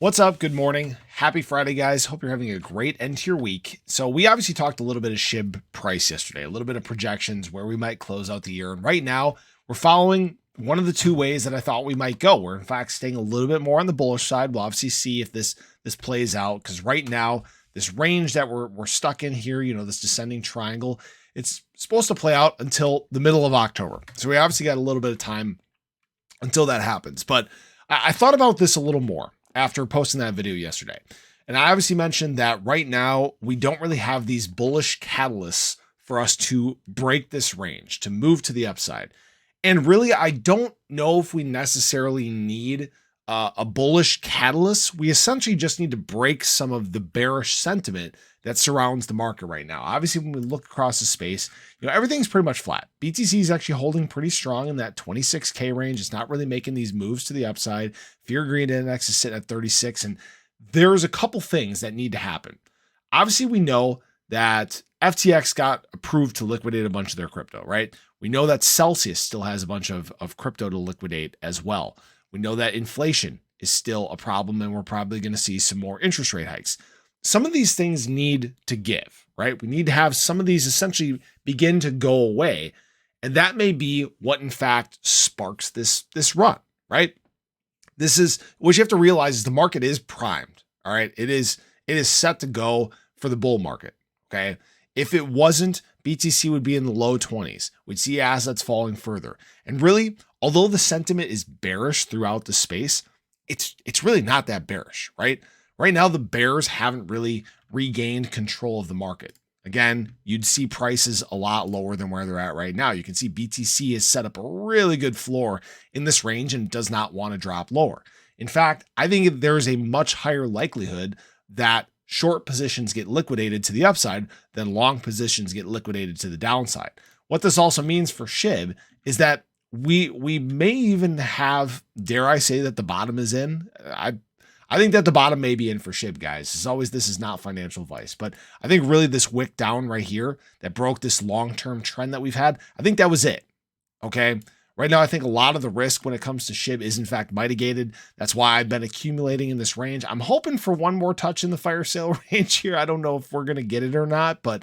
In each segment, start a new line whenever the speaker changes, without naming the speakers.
What's up? Good morning. Happy Friday, guys. Hope you're having a great end to your week. So we obviously talked a little bit of Shib price yesterday, a little bit of projections where we might close out the year. And right now we're following one of the two ways that I thought we might go. We're in fact staying a little bit more on the bullish side. We'll obviously see if this plays out, because right now this range that we're stuck in here, this descending triangle, it's supposed to play out until the middle of October. So we obviously got a little bit of time until that happens. But I thought about this a little more after posting that video yesterday. And I obviously mentioned that right now we don't really have these bullish catalysts for us to break this range, to move to the upside. And really, I don't know if we necessarily need a bullish catalyst. We essentially just need to break some of the bearish sentiment that surrounds the market right now. Obviously, when we look across the space, everything's pretty much flat. BTC is actually holding pretty strong in that 26K range. It's not really making these moves to the upside. Fear Greed Index is sitting at 36, and there's a couple things that need to happen. Obviously, we know that FTX got approved to liquidate a bunch of their crypto, right? We know that Celsius still has a bunch of crypto to liquidate as well. We know that inflation is still a problem, and we're probably going to see some more interest rate hikes. Some of these things need to give, right? We need to have some of these essentially begin to go away. And that may be what in fact sparks this run, right? This is what you have to realize is the market is primed. All right. It is set to go for the bull market. Okay. If it wasn't, BTC would be in the low 20s. We'd see assets falling further. And really, although the sentiment is bearish throughout the space, it's really not that bearish, right? Right now, the bears haven't really regained control of the market. Again, you'd see prices a lot lower than where they're at right now. You can see BTC has set up a really good floor in this range and does not want to drop lower. In fact, I think there's a much higher likelihood that short positions get liquidated to the upside than long positions get liquidated to the downside. What this also means for Shib is that we may even have, dare I say, that the bottom is in. I think that the bottom may be in for Shib, guys. As always, this is not financial advice, but I think really this wick down right here that broke this long-term trend that we've had, I think that was it. Okay. Right now, I think a lot of the risk when it comes to Shib is in fact mitigated. That's why I've been accumulating in this range. I'm hoping for one more touch in the fire sale range here. I don't know if we're going to get it or not, but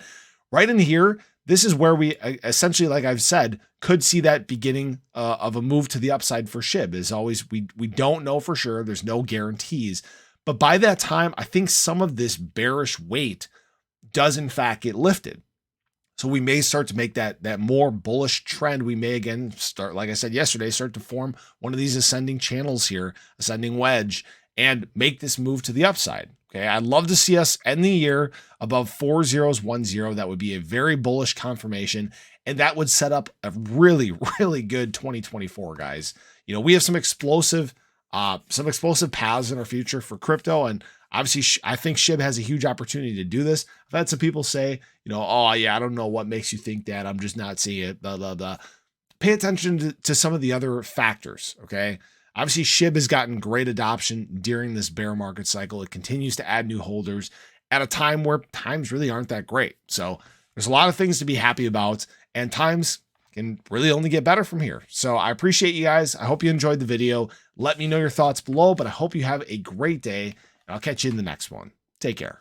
right in here, this is where we essentially, like I've said, could see that beginning of a move to the upside for Shib. As always, we don't know for sure. There's no guarantees. But by that time, I think some of this bearish weight does in fact get lifted. So we may start to make that more bullish trend. We may again start, like I said yesterday, start to form one of these ascending channels here, ascending wedge, and make this move to the upside. Okay, I'd love to see us end the year above 4010. That would be a very bullish confirmation, and that would set up a really, really good 2024, guys. We have some explosive paths in our future for crypto, and obviously, I think Shib has a huge opportunity to do this. I've had some people say, oh yeah, I don't know what makes you think that. I'm just not seeing it. Blah blah blah. Pay attention to some of the other factors. Okay. Obviously, Shib has gotten great adoption during this bear market cycle. It continues to add new holders at a time where times really aren't that great. So there's a lot of things to be happy about, and times can really only get better from here. So I appreciate you guys. I hope you enjoyed the video. Let me know your thoughts below, but I hope you have a great day, and I'll catch you in the next one. Take care.